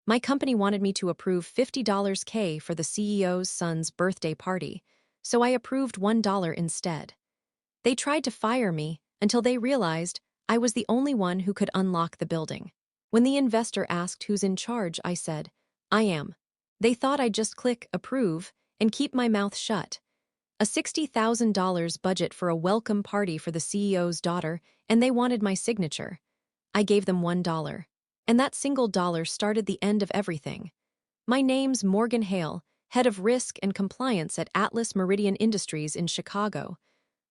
My company wanted me to approve $50 K for the CEO's son's birthday party, so I approved $1 instead. They tried to fire me until they realized I was the only one who could unlock the building. When the investor asked who's in charge, I said, I am. They thought I'd just click approve and keep my mouth shut. A $60,000 budget for a welcome party for the CEO's daughter, and they wanted my signature. I gave them $1. And that single dollar started the end of everything. My name's Morgan Hale, head of risk and compliance at Atlas Meridian Industries in Chicago.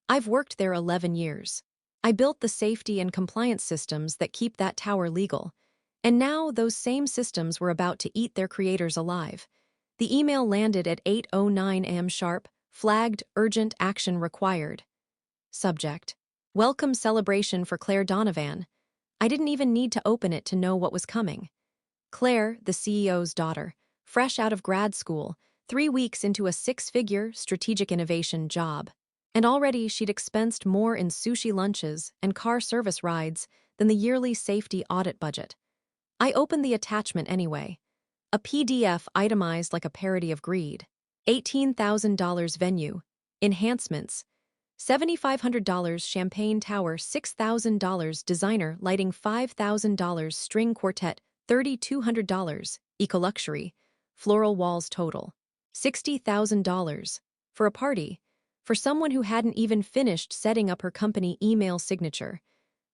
I've worked there 11 years. I built the safety and compliance systems that keep that tower legal. And now those same systems were about to eat their creators alive. The email landed at 8:09 a.m. sharp, flagged urgent action required. Subject: Welcome celebration for Claire Donovan. I didn't even need to open it to know what was coming. Claire, the CEO's daughter, fresh out of grad school, 3 weeks into a 6-figure strategic innovation job. And already she'd expensed more in sushi lunches and car service rides than the yearly safety audit budget. I opened the attachment anyway. A PDF itemized like a parody of greed. $18,000 venue. Enhancements. $7,500 champagne tower, $6,000 designer lighting, $5,000 string quartet, $3,200 eco-luxury, floral walls total. $60,000 for a party, for someone who hadn't even finished setting up her company email signature.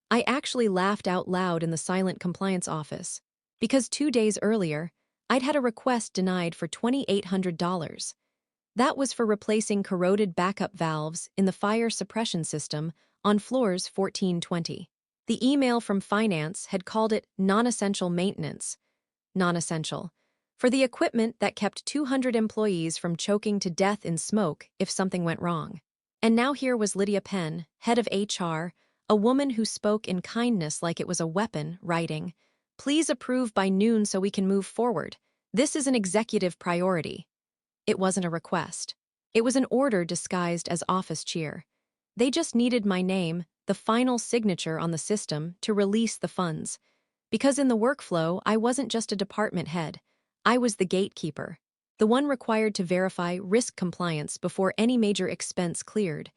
I actually laughed out loud in the silent compliance office, because 2 days earlier, I'd had a request denied for $2,800. That was for replacing corroded backup valves in the fire suppression system on floors 1420. The email from finance had called it non-essential maintenance. Non-essential. For the equipment that kept 200 employees from choking to death in smoke if something went wrong. And now here was Lydia Penn, head of HR, a woman who spoke in kindness like it was a weapon, writing, "Please approve by noon so we can move forward. This is an executive priority." It wasn't a request. It was an order disguised as office cheer. They just needed my name, the final signature on the system, to release the funds. Because in the workflow, I wasn't just a department head. I was the gatekeeper, the one required to verify risk compliance before any major expense cleared.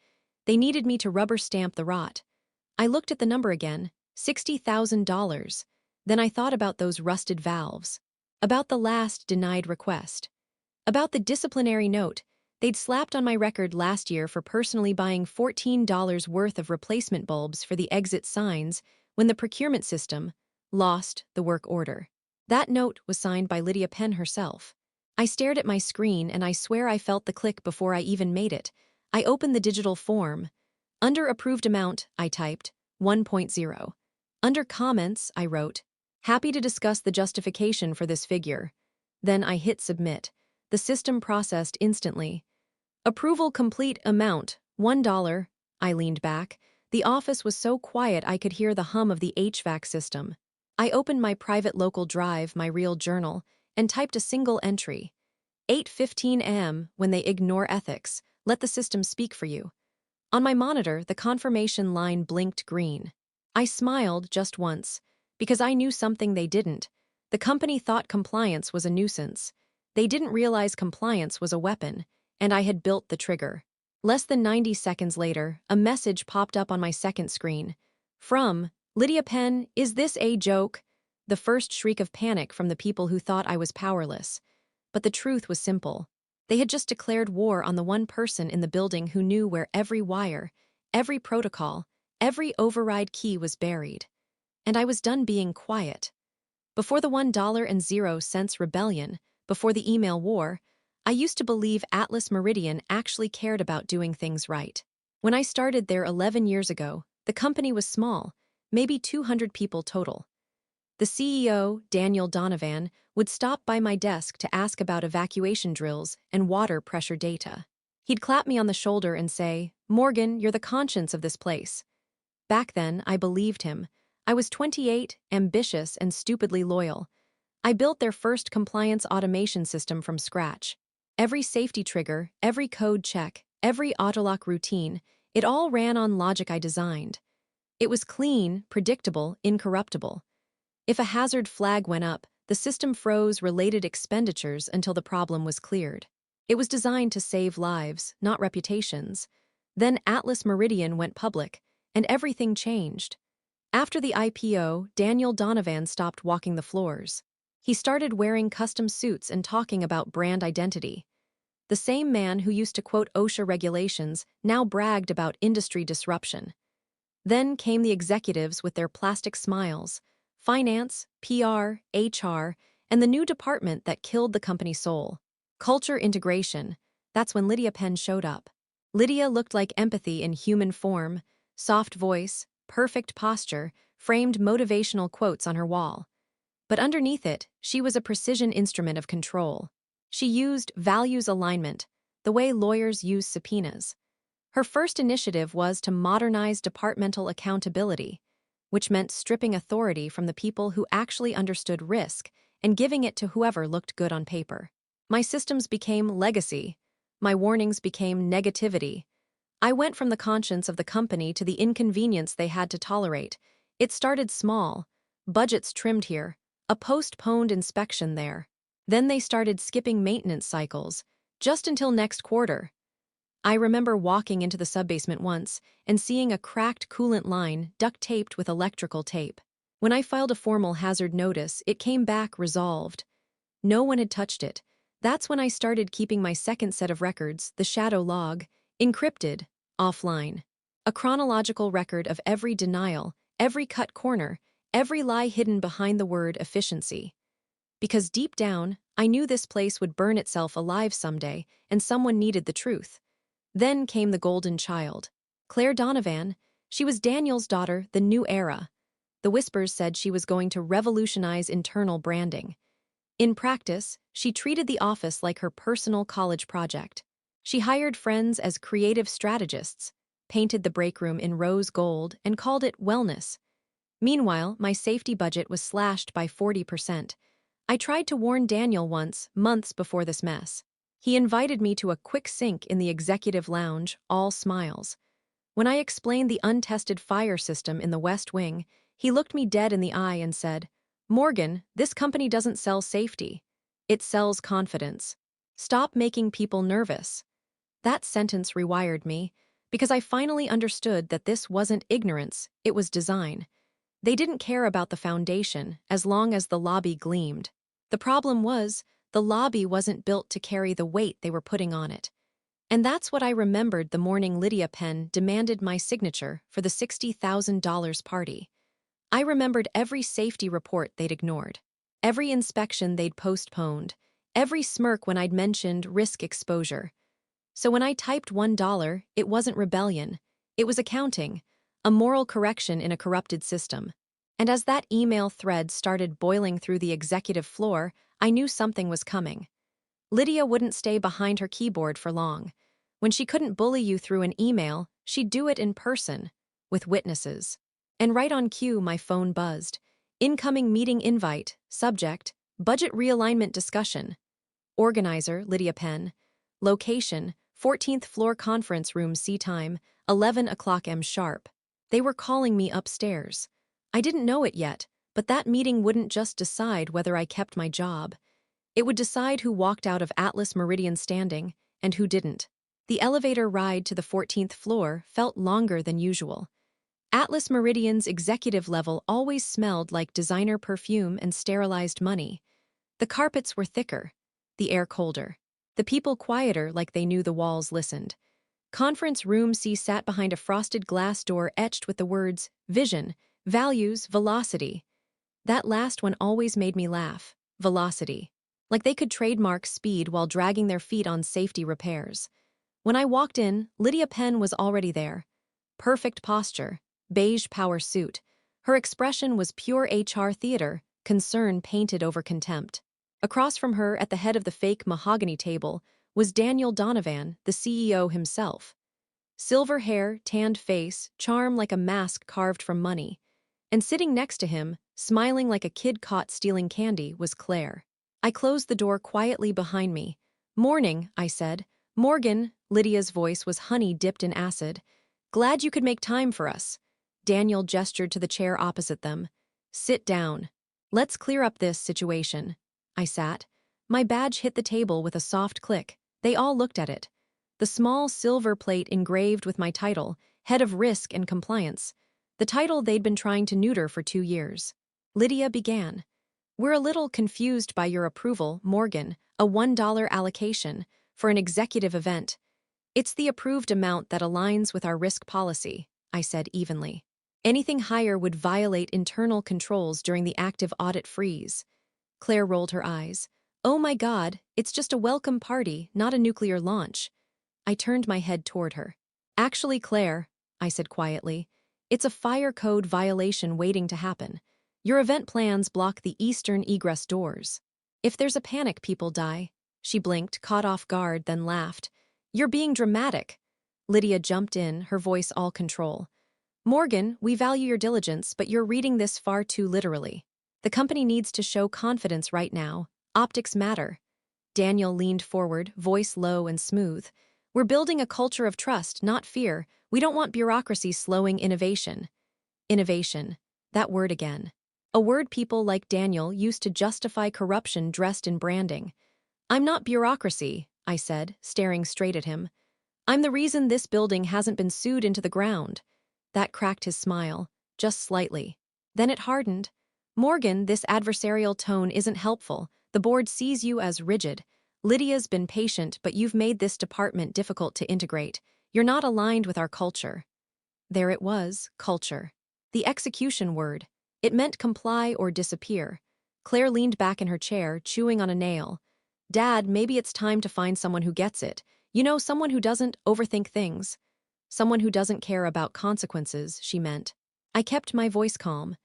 They needed me to rubber stamp the rot. I looked at the number again, $60,000. Then I thought about those rusted valves. About the last denied request. About the disciplinary note they'd slapped on my record last year for personally buying $14 worth of replacement bulbs for the exit signs when the procurement system lost the work order. That note was signed by Lydia Penn herself. I stared at my screen and I swear I felt the click before I even made it. I opened the digital form. Under approved amount, I typed 1.0. Under comments, I wrote, "Happy to discuss the justification for this figure." Then I hit submit. The system processed instantly. Approval complete, amount, $1. I leaned back. The office was so quiet I could hear the hum of the HVAC system. I opened my private local drive, my real journal, and typed a single entry. 8:15 a.m. When they ignore ethics, let the system speak for you. On my monitor, the confirmation line blinked green. I smiled just once, because I knew something they didn't. The company thought compliance was a nuisance. They didn't realize compliance was a weapon, and I had built the trigger. Less than 90 seconds later, a message popped up on my second screen. From Lydia Penn, "Is this a joke?" The first shriek of panic from the people who thought I was powerless. But the truth was simple. They had just declared war on the one person in the building who knew where every wire, every protocol, every override key was buried. And I was done being quiet. Before the $1.00 rebellion, before the email war, I used to believe Atlas Meridian actually cared about doing things right. When I started there 11 years ago, the company was small, maybe 200 people total. The CEO, Daniel Donovan, would stop by my desk to ask about evacuation drills and water pressure data. He'd clap me on the shoulder and say, "Morgan, you're the conscience of this place." Back then, I believed him. I was 28, ambitious, and stupidly loyal. I built their first compliance automation system from scratch. Every safety trigger, every code check, every autolock routine, it all ran on logic I designed. It was clean, predictable, incorruptible. If a hazard flag went up, The system froze related expenditures until the problem was cleared. It was designed to save lives, not reputations. Then Atlas Meridian went public, and everything changed. After the IPO, Daniel Donovan stopped walking the floors. He started wearing custom suits and talking about brand identity. The same man who used to quote OSHA regulations now bragged about industry disruption. Then came the executives with their plastic smiles, finance, PR, HR, and the new department that killed the company's soul. Culture integration. That's when Lydia Penn showed up. Lydia looked like empathy in human form, soft voice, perfect posture, framed motivational quotes on her wall. But underneath it, she was a precision instrument of control. She used values alignment, the way lawyers use subpoenas. Her first initiative was to modernize departmental accountability, which meant stripping authority from the people who actually understood risk and giving it to whoever looked good on paper. My systems became legacy. My warnings became negativity. I went from the conscience of the company to the inconvenience they had to tolerate. It started small, budgets trimmed here, a postponed inspection there. Then they started skipping maintenance cycles, just until next quarter. I remember walking into the subbasement once and seeing a cracked coolant line duct-taped with electrical tape. When I filed a formal hazard notice, it came back resolved. No one had touched it. That's when I started keeping my second set of records, the shadow log, encrypted, offline. A chronological record of every denial, every cut corner, every lie hidden behind the word efficiency. Because deep down, I knew this place would burn itself alive someday, and someone needed the truth. Then came the golden child. Claire Donovan. She was Daniel's daughter, the new era. The whispers said she was going to revolutionize internal branding. In practice, she treated the office like her personal college project. She hired friends as creative strategists, painted the break room in rose gold, and called it wellness. Meanwhile, my safety budget was slashed by 40%. I tried to warn Daniel once, months before this mess. He invited me to a quick sync in the executive lounge, all smiles. When I explained the untested fire system in the West Wing, he looked me dead in the eye and said, "Morgan, this company doesn't sell safety. It sells confidence. Stop making people nervous." That sentence rewired me, because I finally understood that this wasn't ignorance, it was design. They didn't care about the foundation as long as the lobby gleamed. The problem was, the lobby wasn't built to carry the weight they were putting on it. And that's what I remembered the morning Lydia Penn demanded my signature for the $60,000 party. I remembered every safety report they'd ignored, every inspection they'd postponed, every smirk when I'd mentioned risk exposure. So when I typed $1, it wasn't rebellion. It was accounting, a moral correction in a corrupted system. And as that email thread started boiling through the executive floor, I knew something was coming. Lydia wouldn't stay behind her keyboard for long. When she couldn't bully you through an email, she'd do it in person, with witnesses. And right on cue, my phone buzzed. Incoming meeting invite, subject, budget realignment discussion. Organizer, Lydia Penn. Location, 14th floor conference room C time, 11 o'clock M sharp. They were calling me upstairs. I didn't know it yet, but that meeting wouldn't just decide whether I kept my job. It would decide who walked out of Atlas Meridian standing and who didn't. The elevator ride to the 14th floor felt longer than usual. Atlas Meridian's executive level always smelled like designer perfume and sterilized money. The carpets were thicker, the air colder, the people quieter like they knew the walls listened. Conference room C sat behind a frosted glass door etched with the words, vision, values, velocity. That last one always made me laugh, velocity. Like they could trademark speed while dragging their feet on safety repairs. When I walked in, Lydia Penn was already there. Perfect posture, beige power suit. Her expression was pure HR theater, concern painted over contempt. Across from her, at the head of the fake mahogany table, was Daniel Donovan, the CEO himself. Silver hair, tanned face, charm like a mask carved from money. And sitting next to him, smiling like a kid caught stealing candy, was Claire. I closed the door quietly behind me. "Morning," I said. "Morgan," Lydia's voice was honey dipped in acid. "Glad you could make time for us." Daniel gestured to the chair opposite them. "Sit down." Let's clear up this situation. I sat. My badge hit the table with a soft click. They all looked at it. The small silver plate engraved with my title, Head of Risk and Compliance. The title they'd been trying to neuter for 2 years. Lydia began. We're a little confused by your approval, Morgan, a $1 allocation for an executive event. It's the approved amount that aligns with our risk policy, I said evenly. Anything higher would violate internal controls during the active audit freeze. Claire rolled her eyes. Oh my God, it's just a welcome party, not a nuclear launch. I turned my head toward her. Actually, Claire, I said quietly, it's a fire code violation waiting to happen. Your event plans block the eastern egress doors. If there's a panic, people die. She blinked, caught off guard, then laughed. You're being dramatic. Lydia jumped in, her voice all control. Morgan, we value your diligence, but you're reading this far too literally. The company needs to show confidence right now. Optics matter. Daniel leaned forward, voice low and smooth. We're building a culture of trust, not fear. We don't want bureaucracy slowing innovation. Innovation. That word again. A word people like Daniel used to justify corruption dressed in branding. I'm not bureaucracy, I said, staring straight at him. I'm the reason this building hasn't been sued into the ground. That cracked his smile, just slightly. Then it hardened. Morgan, this adversarial tone isn't helpful. The board sees you as rigid. Lydia's been patient, but you've made this department difficult to integrate. You're not aligned with our culture. There it was, culture. The execution word. It meant comply or disappear. Claire leaned back in her chair, chewing on a nail. Dad, maybe it's time to find someone who gets it. You know, someone who doesn't overthink things. Someone who doesn't care about consequences, she meant. I kept my voice calm.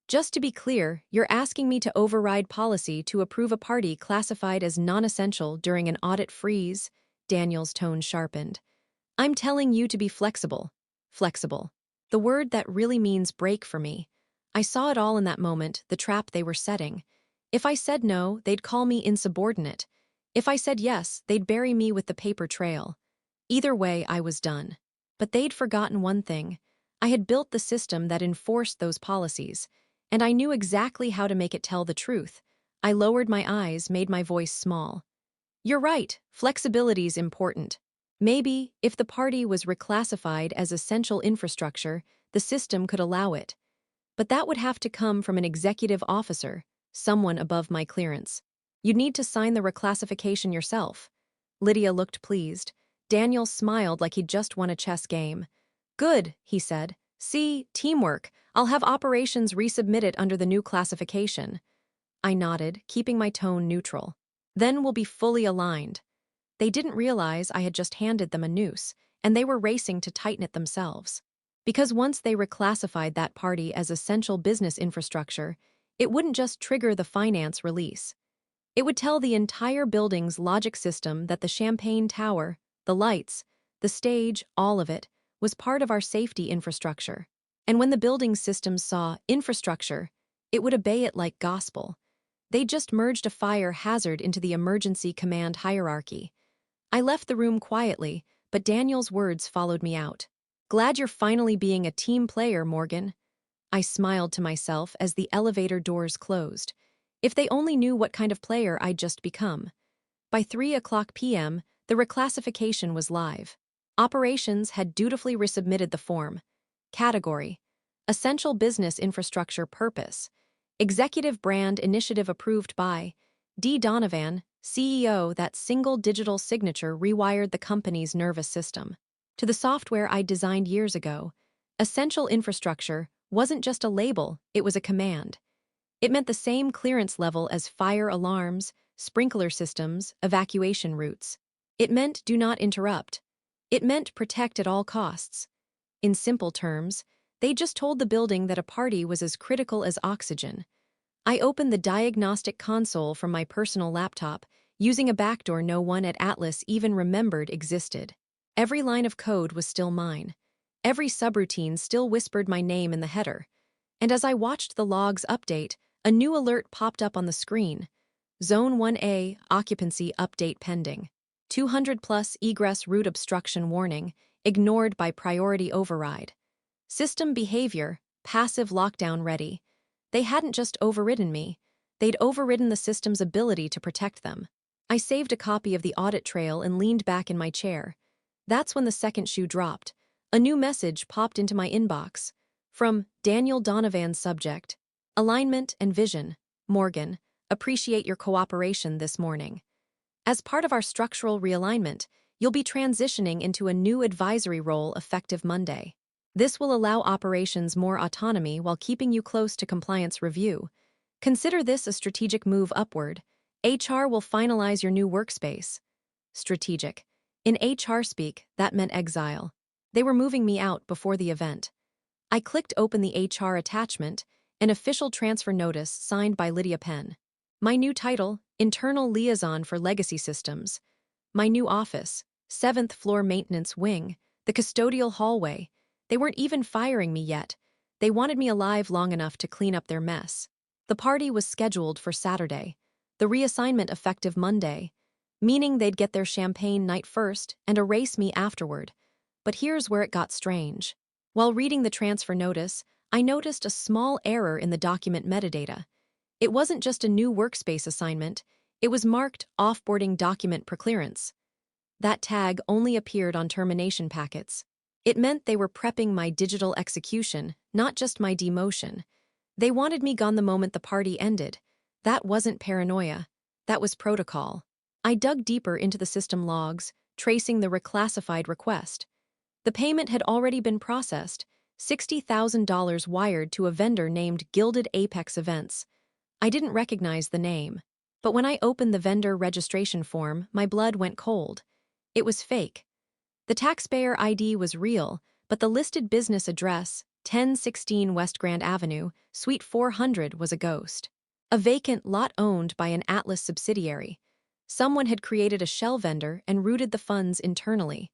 Just to be clear, you're asking me to override policy to approve a party classified as non-essential during an audit freeze? Daniel's tone sharpened. I'm telling you to be flexible. Flexible. The word that really means break for me. I saw it all in that moment, the trap they were setting. If I said no, they'd call me insubordinate. If I said yes, they'd bury me with the paper trail. Either way, I was done. But they'd forgotten one thing. I had built the system that enforced those policies, and I knew exactly how to make it tell the truth. I lowered my eyes, made my voice small. You're right, flexibility's important. Maybe, if the party was reclassified as essential infrastructure, the system could allow it. But that would have to come from an executive officer, someone above my clearance. You'd need to sign the reclassification yourself. Lydia looked pleased. Daniel smiled like he'd just won a chess game. Good, he said. See, teamwork. I'll have operations resubmitted under the new classification. I nodded, keeping my tone neutral. Then we'll be fully aligned. They didn't realize I had just handed them a noose, and they were racing to tighten it themselves. Because once they reclassified that party as essential business infrastructure, it wouldn't just trigger the finance release. It would tell the entire building's logic system that the champagne tower, the lights, the stage, all of it, was part of our safety infrastructure. And when the building systems saw infrastructure, it would obey it like gospel. They just merged a fire hazard into the emergency command hierarchy. I left the room quietly, but Daniel's words followed me out. Glad you're finally being a team player, Morgan. I smiled to myself as the elevator doors closed. If they only knew what kind of player I'd just become. By 3:00 p.m., the reclassification was live. Operations had dutifully resubmitted the form. Category: Essential Business Infrastructure Purpose. Executive Brand Initiative approved by D. Donovan, CEO. That single digital signature rewired the company's nervous system. To the software I designed years ago, essential infrastructure wasn't just a label, it was a command. It meant the same clearance level as fire alarms, sprinkler systems, evacuation routes. It meant do not interrupt. It meant protect at all costs. In simple terms, they just told the building that a party was as critical as oxygen. I opened the diagnostic console from my personal laptop, using a backdoor no one at Atlas even remembered existed. Every line of code was still mine. Every subroutine still whispered my name in the header. And as I watched the logs update, a new alert popped up on the screen. Zone 1A, occupancy update pending. 200+ egress route obstruction warning, ignored by priority override. System behavior, passive lockdown ready. They hadn't just overridden me, they'd overridden the system's ability to protect them. I saved a copy of the audit trail and leaned back in my chair. That's when the second shoe dropped. A new message popped into my inbox. From Daniel Donovan's subject. Alignment and vision. Morgan, appreciate your cooperation this morning. As part of our structural realignment, you'll be transitioning into a new advisory role effective Monday. This will allow operations more autonomy while keeping you close to compliance review. Consider this a strategic move upward. HR will finalize your new workspace. Strategic. In HR speak, that meant exile. They were moving me out before the event. I clicked open the HR attachment, an official transfer notice signed by Lydia Penn. My new title, Internal Liaison for Legacy Systems. My new office, 7th floor maintenance wing, the custodial hallway. They weren't even firing me yet. They wanted me alive long enough to clean up their mess. The party was scheduled for Saturday, the reassignment effective Monday, meaning they'd get their champagne night first and erase me afterward. But here's where it got strange. While reading the transfer notice, I noticed a small error in the document metadata. It wasn't just a new workspace assignment, it was marked Offboarding Document Preclearance. That tag only appeared on termination packets. It meant they were prepping my digital execution, not just my demotion. They wanted me gone the moment the party ended. That wasn't paranoia. That was protocol. I dug deeper into the system logs, tracing the reclassified request. The payment had already been processed, $60,000 wired to a vendor named Gilded Apex Events. I didn't recognize the name. But when I opened the vendor registration form, my blood went cold. It was fake. The taxpayer ID was real, but the listed business address, 1016 West Grand Avenue, Suite 400, was a ghost. A vacant lot owned by an Atlas subsidiary. Someone had created a shell vendor and routed the funds internally.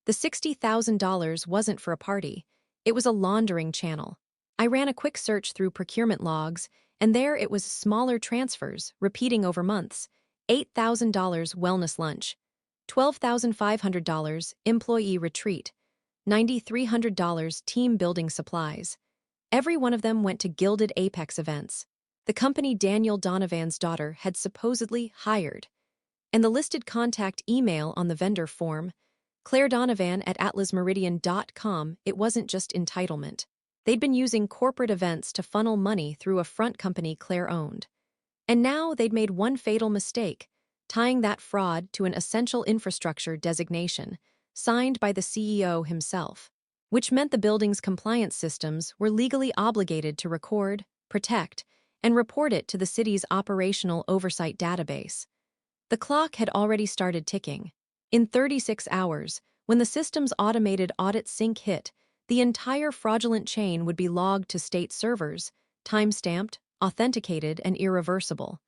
The $60,000 wasn't for a party. It was a laundering channel. I ran a quick search through procurement logs, and there it was smaller transfers, repeating over months. $8,000 wellness lunch. $12,500 employee retreat. $9,300 team building supplies. Every one of them went to Gilded Apex Events, the company Daniel Donovan's daughter had supposedly hired. And the listed contact email on the vendor form, clairedonovan@atlasmeridian.com, it wasn't just entitlement. They'd been using corporate events to funnel money through a front company Claire owned. And now they'd made one fatal mistake, tying that fraud to an essential infrastructure designation, signed by the CEO himself, which meant the building's compliance systems were legally obligated to record, protect, and report it to the city's operational oversight database. The clock had already started ticking. In 36 hours, when the system's automated audit sync hit, the entire fraudulent chain would be logged to state servers, time-stamped, authenticated, and irreversible.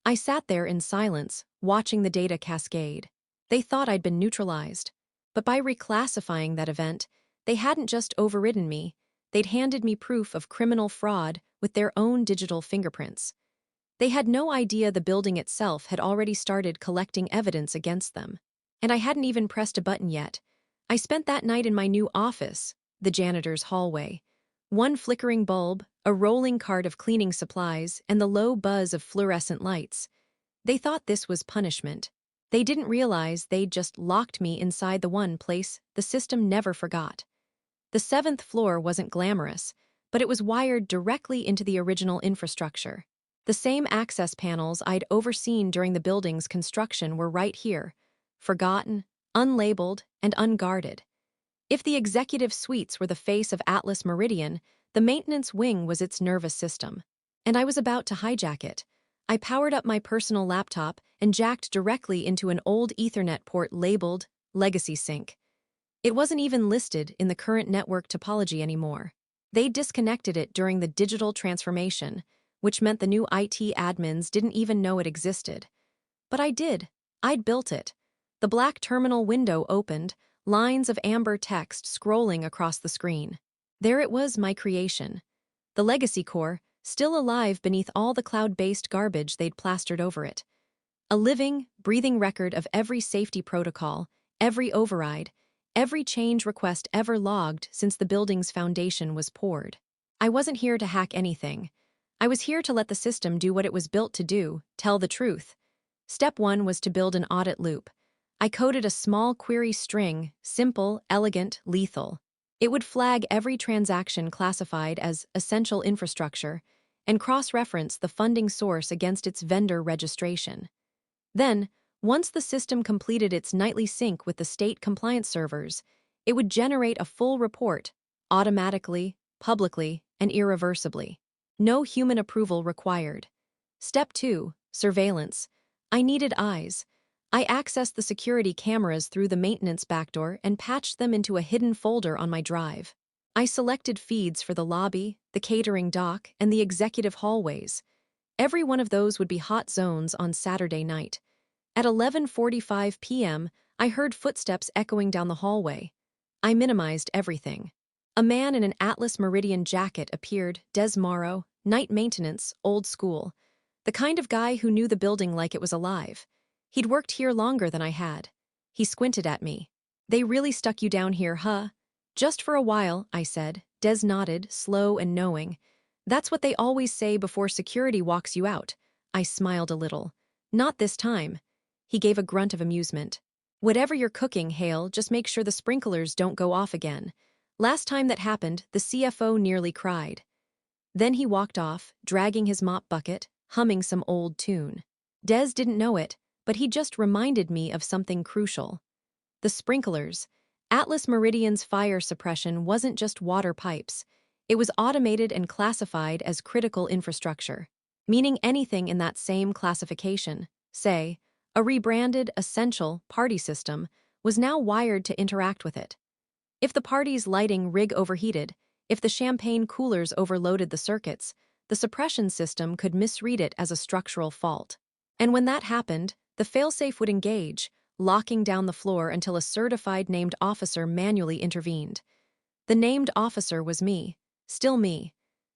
I sat there in silence, watching the data cascade. They thought I'd been neutralized. But by reclassifying that event, they hadn't just overridden me, they'd handed me proof of criminal fraud with their own digital fingerprints. They had no idea the building itself had already started collecting evidence against them. And I hadn't even pressed a button yet. I spent that night in my new office, the janitor's hallway. One flickering bulb, a rolling cart of cleaning supplies, and the low buzz of fluorescent lights. They thought this was punishment. They didn't realize they'd just locked me inside the one place the system never forgot. The 7th floor wasn't glamorous, but it was wired directly into the original infrastructure. The same access panels I'd overseen during the building's construction were right here, forgotten, unlabeled, and unguarded. If the executive suites were the face of Atlas Meridian, the maintenance wing was its nervous system. And I was about to hijack it. I powered up my personal laptop and jacked directly into an old Ethernet port labeled Legacy Sync. It wasn't even listed in the current network topology anymore. They disconnected it during the digital transformation, which meant the new IT admins didn't even know it existed. But I did. I'd built it. The black terminal window opened, lines of amber text scrolling across the screen. There it was, my creation. The legacy core, still alive beneath all the cloud-based garbage they'd plastered over it. A living, breathing record of every safety protocol, every override, every change request ever logged since the building's foundation was poured. I wasn't here to hack anything. I was here to let the system do what it was built to do, tell the truth. Step 1 was to build an audit loop. I coded a small query string, simple, elegant, lethal. It would flag every transaction classified as essential infrastructure and cross-reference the funding source against its vendor registration. Then, once the system completed its nightly sync with the state compliance servers, it would generate a full report, automatically, publicly, and irreversibly. No human approval required. Step 2, surveillance. I needed eyes. I accessed the security cameras through the maintenance backdoor and patched them into a hidden folder on my drive. I selected feeds for the lobby, the catering dock, and the executive hallways. Every one of those would be hot zones on Saturday night. At 11:45 p.m., I heard footsteps echoing down the hallway. I minimized everything. A man in an Atlas Meridian jacket appeared, Des Morrow, night maintenance, old school. The kind of guy who knew the building like it was alive. He'd worked here longer than I had. He squinted at me. "They really stuck you down here, huh?" "Just for a while," I said. Des nodded, slow and knowing. "That's what they always say before security walks you out." I smiled a little. "Not this time." He gave a grunt of amusement. "Whatever you're cooking, Hale, just make sure the sprinklers don't go off again. Last time that happened, the CFO nearly cried." Then he walked off, dragging his mop bucket, humming some old tune. Des didn't know it, but he just reminded me of something crucial. The sprinklers. Atlas Meridian's fire suppression wasn't just water pipes. It was automated and classified as critical infrastructure, meaning anything in that same classification, say, a rebranded, essential party system, was now wired to interact with it. If the party's lighting rig overheated, if the champagne coolers overloaded the circuits, the suppression system could misread it as a structural fault. And when that happened, the failsafe would engage, locking down the floor until a certified named officer manually intervened. The named officer was me. Still me.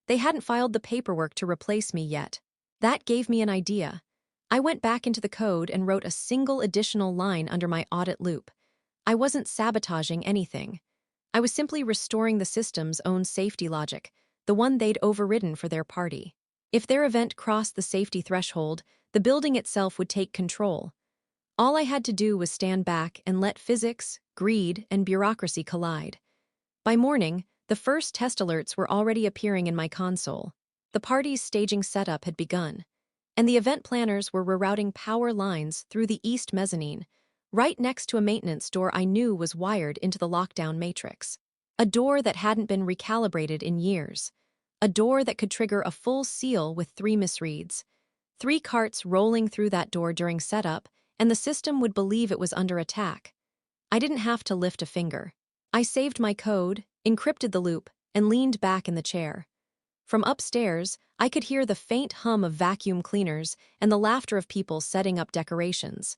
They hadn't filed the paperwork to replace me yet. That gave me an idea. I went back into the code and wrote a single additional line under my audit loop. I wasn't sabotaging anything. I was simply restoring the system's own safety logic, the one they'd overridden for their party. If their event crossed the safety threshold, the building itself would take control. All I had to do was stand back and let physics, greed, and bureaucracy collide. By morning, the first test alerts were already appearing in my console. The party's staging setup had begun, and the event planners were rerouting power lines through the east mezzanine, right next to a maintenance door I knew was wired into the lockdown matrix. A door that hadn't been recalibrated in years. A door that could trigger a full seal with 3 misreads. 3 carts rolling through that door during setup, and the system would believe it was under attack. I didn't have to lift a finger. I saved my code, encrypted the loop, and leaned back in the chair. From upstairs, I could hear the faint hum of vacuum cleaners and the laughter of people setting up decorations.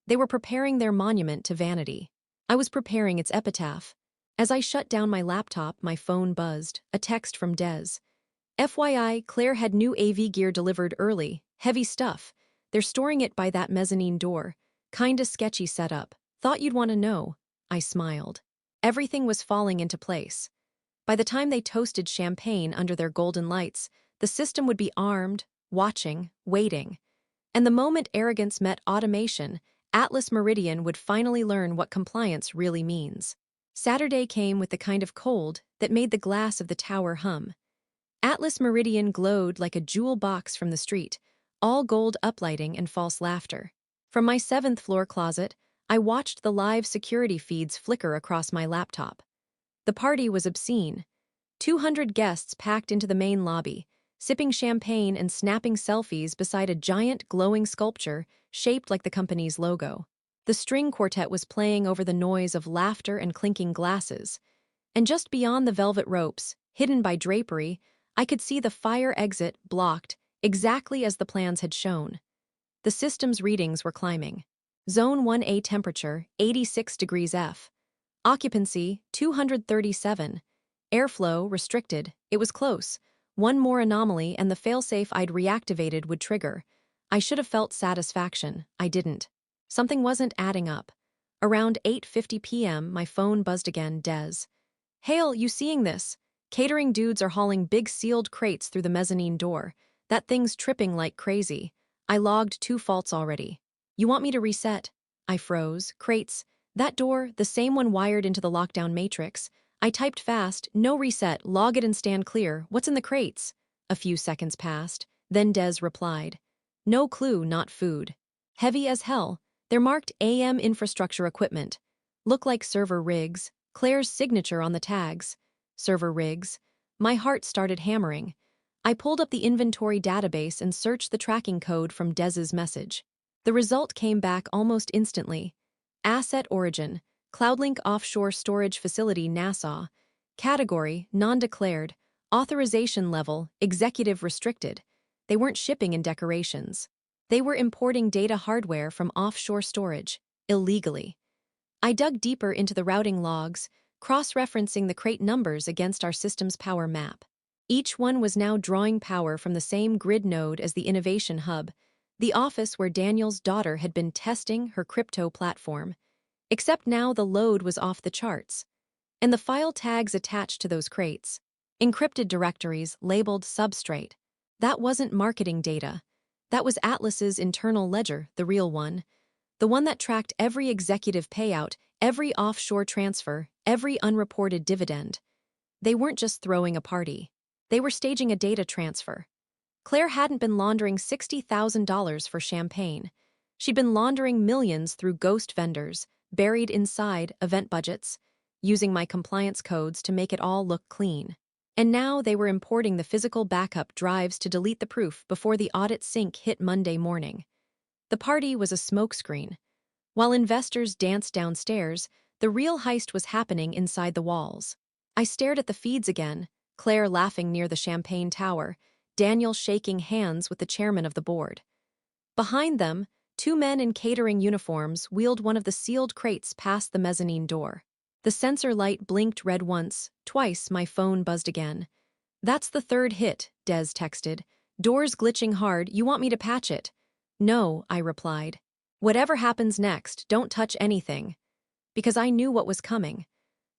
They were preparing their monument to vanity. I was preparing its epitaph. As I shut down my laptop, my phone buzzed, a text from Des. "FYI, Claire had new AV gear delivered early, heavy stuff. They're storing it by that mezzanine door. Kinda sketchy setup. Thought you'd want to know." I smiled. Everything was falling into place. By the time they toasted champagne under their golden lights, the system would be armed, watching, waiting. And the moment arrogance met automation, Atlas Meridian would finally learn what compliance really means. Saturday came with the kind of cold that made the glass of the tower hum. Atlas Meridian glowed like a jewel box from the street, all gold uplighting and false laughter. From my 7th floor closet, I watched the live security feeds flicker across my laptop. The party was obscene. 200 guests packed into the main lobby, sipping champagne and snapping selfies beside a giant glowing sculpture shaped like the company's logo. The string quartet was playing over the noise of laughter and clinking glasses. And just beyond the velvet ropes, hidden by drapery, I could see the fire exit blocked, exactly as the plans had shown. The system's readings were climbing. Zone 1A temperature, 86 degrees F. Occupancy, 237. Airflow, restricted. It was close. One more anomaly and the failsafe I'd reactivated would trigger. I should have felt satisfaction. I didn't. Something wasn't adding up. Around 8:50 p.m., my phone buzzed again. Des. "Hale, you seeing this? Catering dudes are hauling big sealed crates through the mezzanine door. That thing's tripping like crazy. I logged 2 faults already. You want me to reset? I froze. Crates. That door, the same one wired into the lockdown matrix. I typed fast, no reset, log it and stand clear. What's in the crates? A few seconds passed. Then Des replied. No clue, not food. Heavy as hell. They're marked AM infrastructure equipment. Look like server rigs. Claire's signature on the tags. Server rigs. My heart started hammering. I pulled up the inventory database and searched the tracking code from Dez's message. The result came back almost instantly. Asset origin, CloudLink Offshore Storage Facility, Nassau. Category, non-declared. Authorization level, executive restricted. They weren't shipping in decorations. They were importing data hardware from offshore storage, illegally. I dug deeper into the routing logs, cross-referencing the crate numbers against our system's power map. Each one was now drawing power from the same grid node as the innovation hub, the office where Daniel's daughter had been testing her crypto platform. Except now the load was off the charts. And the file tags attached to those crates, encrypted directories labeled substrate. That wasn't marketing data. That was Atlas's internal ledger, the real one. The one that tracked every executive payout, every offshore transfer, every unreported dividend. They weren't just throwing a party. They were staging a data transfer. Claire hadn't been laundering $60,000 for champagne. She'd been laundering millions through ghost vendors, buried inside event budgets, using my compliance codes to make it all look clean. And now they were importing the physical backup drives to delete the proof before the audit sync hit Monday morning. The party was a smokescreen. While investors danced downstairs, the real heist was happening inside the walls. I stared at the feeds again, Claire laughing near the champagne tower, Daniel shaking hands with the chairman of the board. Behind them, 2 men in catering uniforms wheeled one of the sealed crates past the mezzanine door. The sensor light blinked red once, twice my phone buzzed again. That's the 3rd hit, Des texted. Door's glitching hard, you want me to patch it? No, I replied. Whatever happens next, don't touch anything. Because I knew what was coming.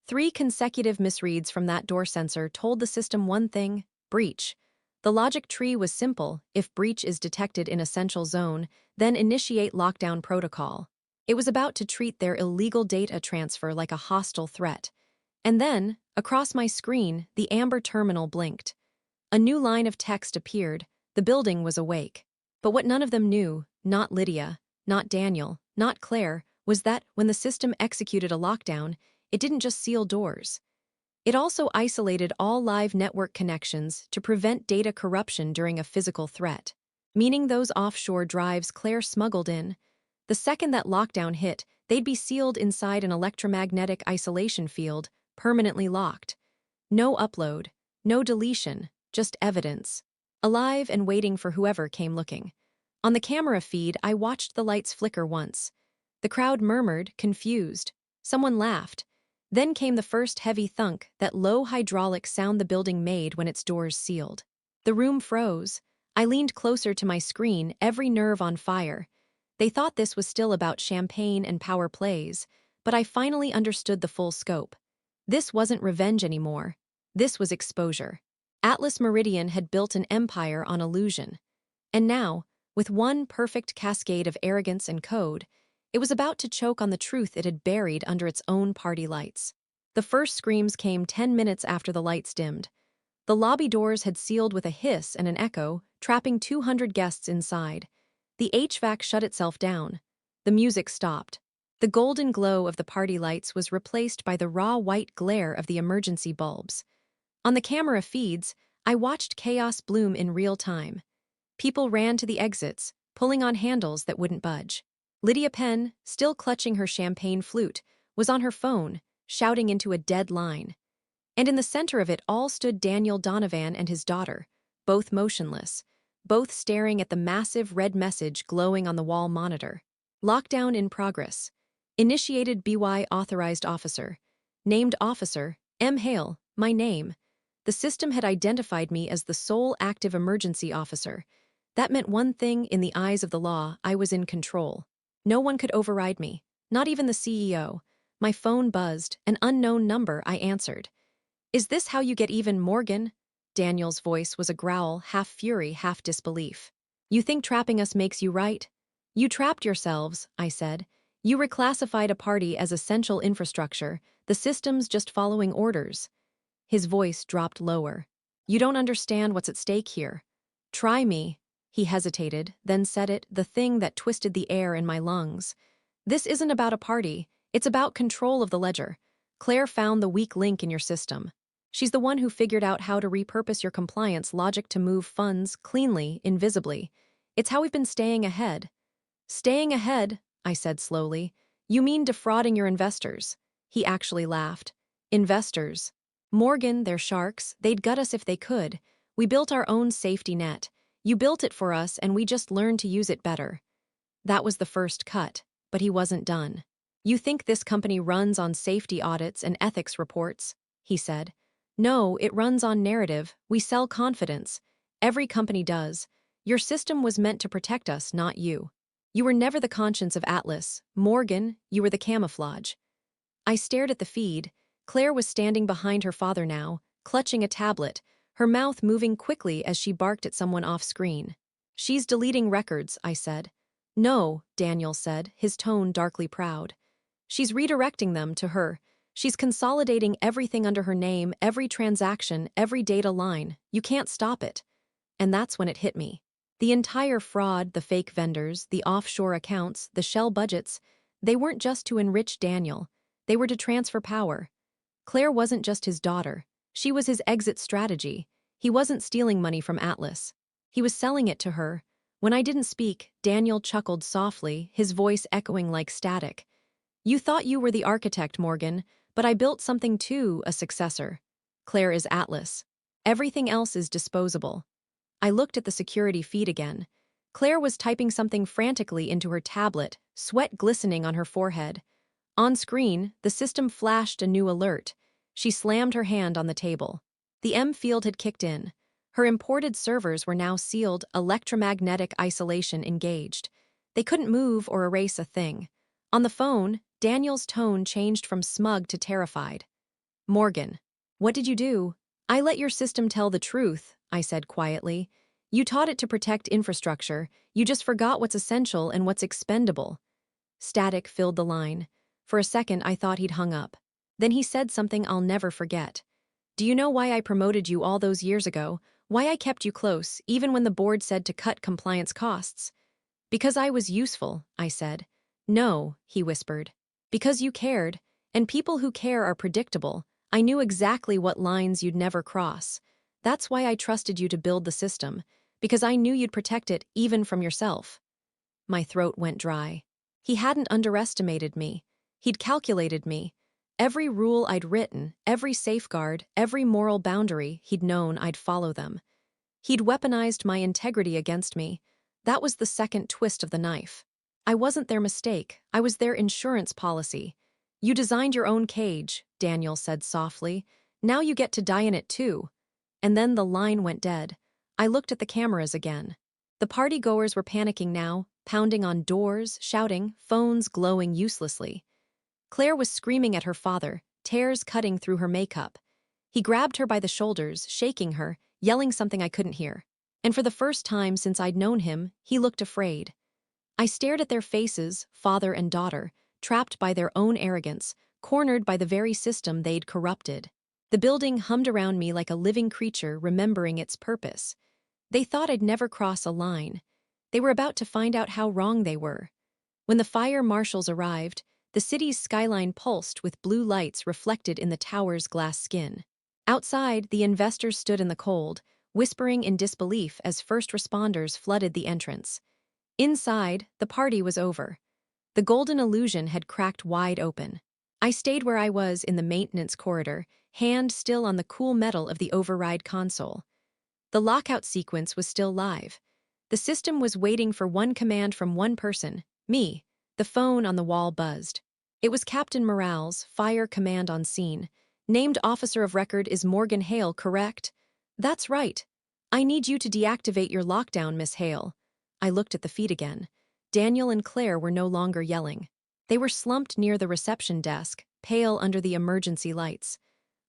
3 consecutive misreads from that door sensor told the system one thing: breach. The logic tree was simple: if breach is detected in essential zone, then initiate lockdown protocol. It was about to treat their illegal data transfer like a hostile threat. And then, across my screen, the amber terminal blinked. A new line of text appeared. The building was awake. But what none of them knew, not Lydia, not Daniel, not Claire, was that when the system executed a lockdown, it didn't just seal doors. It also isolated all live network connections to prevent data corruption during a physical threat, meaning those offshore drives Claire smuggled in. The second that lockdown hit, they'd be sealed inside an electromagnetic isolation field, permanently locked. No upload, no deletion, just evidence. Alive and waiting for whoever came looking. On the camera feed, I watched the lights flicker once. The crowd murmured, confused. Someone laughed. Then came the first heavy thunk, that low hydraulic sound the building made when its doors sealed. The room froze. I leaned closer to my screen, every nerve on fire. They thought this was still about champagne and power plays, but I finally understood the full scope. This wasn't revenge anymore. This was exposure. Atlas Meridian had built an empire on illusion. And now, with one perfect cascade of arrogance and code, it was about to choke on the truth it had buried under its own party lights. The first screams came 10 minutes after the lights dimmed. The lobby doors had sealed with a hiss and an echo, trapping 200 guests inside. The HVAC shut itself down. The music stopped. The golden glow of the party lights was replaced by the raw white glare of the emergency bulbs. On the camera feeds, I watched chaos bloom in real time. People ran to the exits, pulling on handles that wouldn't budge. Lydia Penn, still clutching her champagne flute, was on her phone, shouting into a dead line. And in the center of it all stood Daniel Donovan and his daughter, both motionless, both staring at the massive red message glowing on the wall monitor. Lockdown in progress. Initiated BY authorized officer. Named officer, M. Hale, my name. The system had identified me as the sole active emergency officer. That meant one thing: in the eyes of the law, I was in control. No one could override me, not even the CEO. My phone buzzed, an unknown number. I answered. Is this how you get even, Morgan? Daniel's voice was a growl, half fury, half disbelief. You think trapping us makes you right? You trapped yourselves, I said. You reclassified a party as essential infrastructure, the system's just following orders. His voice dropped lower. You don't understand what's at stake here. Try me. He hesitated, then said it, the thing that twisted the air in my lungs. This isn't about a party, it's about control of the ledger. Claire found the weak link in your system. She's the one who figured out how to repurpose your compliance logic to move funds cleanly, invisibly. It's how we've been staying ahead. Staying ahead, I said slowly. You mean defrauding your investors? He actually laughed. Investors. Morgan, they're sharks. They'd gut us if they could. We built our own safety net. You built it for us and we just learned to use it better. That was the first cut, but he wasn't done. You think this company runs on safety audits and ethics reports? He said. No, it runs on narrative. We sell confidence. Every company does. Your system was meant to protect us, not you. You were never the conscience of Atlas. Morgan, you were the camouflage. I stared at the feed. Claire was standing behind her father now, clutching a tablet, her mouth moving quickly as she barked at someone off-screen. She's deleting records, I said. No, Daniel said, his tone darkly proud. She's redirecting them to her. She's consolidating everything under her name, every transaction, every data line. You can't stop it. And that's when it hit me. The entire fraud, the fake vendors, the offshore accounts, the shell budgets, they weren't just to enrich Daniel. They were to transfer power. Claire wasn't just his daughter. She was his exit strategy. He wasn't stealing money from Atlas. He was selling it to her. When I didn't speak, Daniel chuckled softly, his voice echoing like static. You thought you were the architect, Morgan, but I built something too, a successor. Claire is Atlas. Everything else is disposable. I looked at the security feed again. Claire was typing something frantically into her tablet, sweat glistening on her forehead. On screen, the system flashed a new alert. She slammed her hand on the table. The M field had kicked in. Her imported servers were now sealed, electromagnetic isolation engaged. They couldn't move or erase a thing. On the phone, Daniel's tone changed from smug to terrified. Morgan, what did you do? I let your system tell the truth, I said quietly. You taught it to protect infrastructure. You just forgot what's essential and what's expendable. Static filled the line. For a second, I thought he'd hung up. Then he said something I'll never forget. Do you know why I promoted you all those years ago? Why I kept you close, even when the board said to cut compliance costs? Because I was useful, I said. No, he whispered. Because you cared, and people who care are predictable. I knew exactly what lines you'd never cross. That's why I trusted you to build the system, because I knew you'd protect it even from yourself. My throat went dry. He hadn't underestimated me. He'd calculated me. Every rule I'd written, every safeguard, every moral boundary, he'd known I'd follow them. He'd weaponized my integrity against me. That was the second twist of the knife. I wasn't their mistake. I was their insurance policy. You designed your own cage, Daniel said softly. Now you get to die in it too. And then the line went dead. I looked at the cameras again. The partygoers were panicking now, pounding on doors, shouting, phones glowing uselessly. Claire was screaming at her father, tears cutting through her makeup. He grabbed her by the shoulders, shaking her, yelling something I couldn't hear. And for the first time since I'd known him, he looked afraid. I stared at their faces, father and daughter, trapped by their own arrogance, cornered by the very system they'd corrupted. The building hummed around me like a living creature remembering its purpose. They thought I'd never cross a line. They were about to find out how wrong they were. When the fire marshals arrived, the city's skyline pulsed with blue lights reflected in the tower's glass skin. Outside, the investors stood in the cold, whispering in disbelief as first responders flooded the entrance. Inside, the party was over. The golden illusion had cracked wide open. I stayed where I was in the maintenance corridor, hand still on the cool metal of the override console. The lockout sequence was still live. The system was waiting for one command from one person, me. The phone on the wall buzzed. It was Captain Morale's, fire command on scene. Named officer of record is Morgan Hale, correct? That's right. I need you to deactivate your lockdown, Miss Hale. I looked at the feed again. Daniel and Claire were no longer yelling. They were slumped near the reception desk, pale under the emergency lights.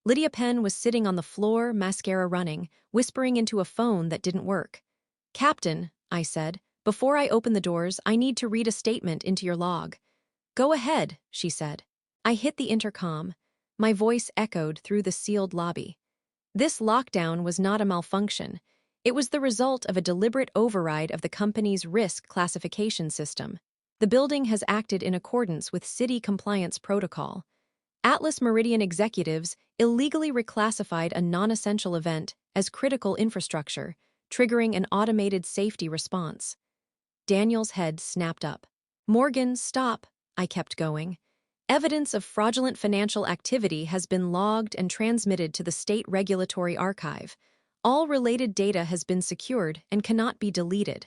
Lydia Penn was sitting on the floor, mascara running, whispering into a phone that didn't work. "Captain," I said, "before I open the doors, I need to read a statement into your log." "Go ahead," she said. I hit the intercom. My voice echoed through the sealed lobby. This lockdown was not a malfunction. It was the result of a deliberate override of the company's risk classification system. The building has acted in accordance with city compliance protocol. Atlas Meridian executives illegally reclassified a non-essential event as critical infrastructure, triggering an automated safety response. Daniel's head snapped up. "Morgan, stop," I kept going. "Evidence of fraudulent financial activity has been logged and transmitted to the State Regulatory Archive. All related data has been secured and cannot be deleted."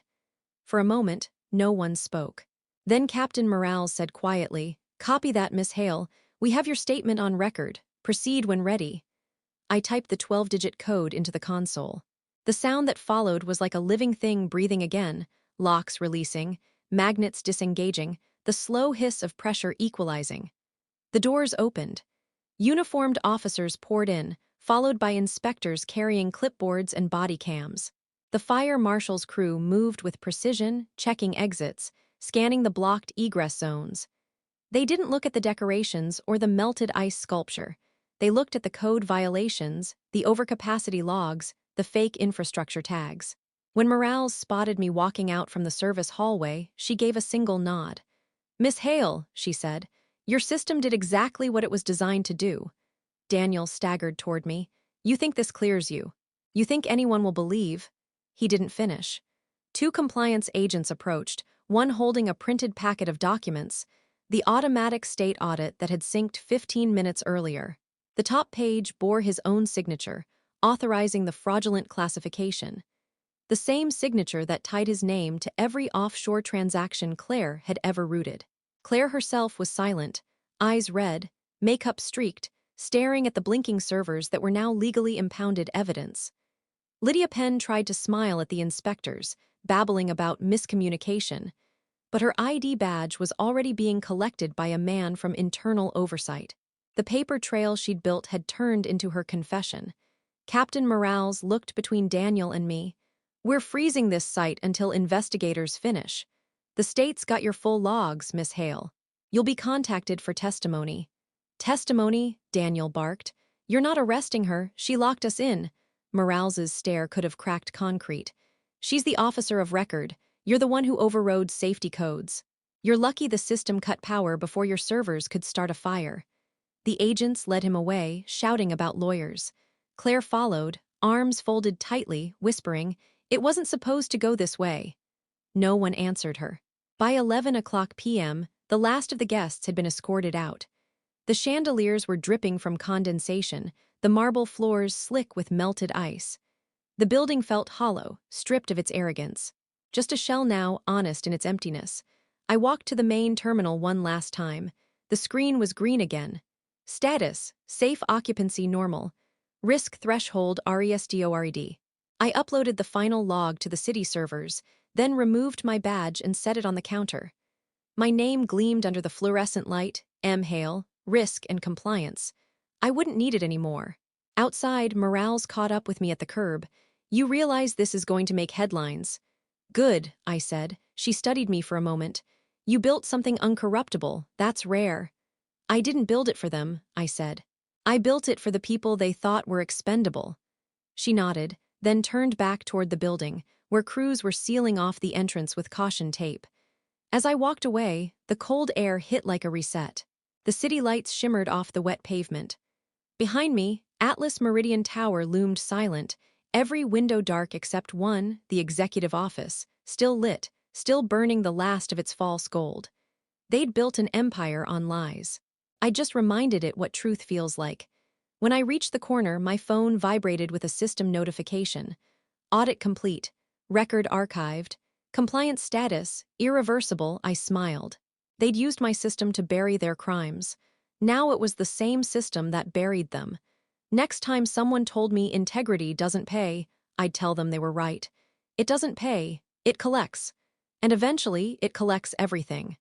For a moment, no one spoke. Then Captain Morales said quietly, "Copy that, Miss Hale. We have your statement on record. Proceed when ready." I typed the 12-digit code into the console. The sound that followed was like a living thing breathing again, locks releasing, magnets disengaging, the slow hiss of pressure equalizing. The doors opened. Uniformed officers poured in, followed by inspectors carrying clipboards and body cams. The fire marshal's crew moved with precision, checking exits, scanning the blocked egress zones. They didn't look at the decorations or the melted ice sculpture. They looked at the code violations, the overcapacity logs, the fake infrastructure tags. When Morales spotted me walking out from the service hallway, she gave a single nod. "Miss Hale," she said, "your system did exactly what it was designed to do." Daniel staggered toward me. "You think this clears you? You think anyone will believe?" He didn't finish. Two compliance agents approached, one holding a printed packet of documents, the automatic state audit that had synced 15 minutes earlier. The top page bore his own signature, authorizing the fraudulent classification. The same signature that tied his name to every offshore transaction Claire had ever routed. Claire herself was silent, eyes red, makeup streaked, staring at the blinking servers that were now legally impounded evidence. Lydia Penn tried to smile at the inspectors, babbling about miscommunication, but her ID badge was already being collected by a man from internal oversight. The paper trail she'd built had turned into her confession. Captain Morales looked between Daniel and me. "We're freezing this site until investigators finish. The state's got your full logs, Miss Hale. You'll be contacted for testimony." "Testimony?" Daniel barked. "You're not arresting her. She locked us in." Morales's stare could have cracked concrete. "She's the officer of record. You're the one who overrode safety codes. You're lucky the system cut power before your servers could start a fire." The agents led him away, shouting about lawyers. Claire followed, arms folded tightly, whispering, "It wasn't supposed to go this way." No one answered her. By 11 p.m., the last of the guests had been escorted out. The chandeliers were dripping from condensation, the marble floors slick with melted ice. The building felt hollow, stripped of its arrogance. Just a shell now, honest in its emptiness. I walked to the main terminal one last time. The screen was green again. Status: safe occupancy normal. Risk threshold RESDORED. I uploaded the final log to the city servers, then removed my badge and set it on the counter. My name gleamed under the fluorescent light, M. Hale, Risk and Compliance. I wouldn't need it anymore. Outside, Morales caught up with me at the curb. "You realize this is going to make headlines." "Good," I said. She studied me for a moment. "You built something uncorruptible. That's rare." "I didn't build it for them," I said. "I built it for the people they thought were expendable." She nodded, then turned back toward the building, where crews were sealing off the entrance with caution tape. As I walked away, the cold air hit like a reset. The city lights shimmered off the wet pavement. Behind me, Atlas Meridian Tower loomed silent, every window dark except one, the executive office, still lit, still burning the last of its false gold. They'd built an empire on lies. I just reminded it what truth feels like. When I reached the corner, my phone vibrated with a system notification. Audit complete. Record archived. Compliance status, irreversible. I smiled. They'd used my system to bury their crimes. Now it was the same system that buried them. Next time someone told me integrity doesn't pay, I'd tell them they were right. It doesn't pay, it collects. And eventually, it collects everything.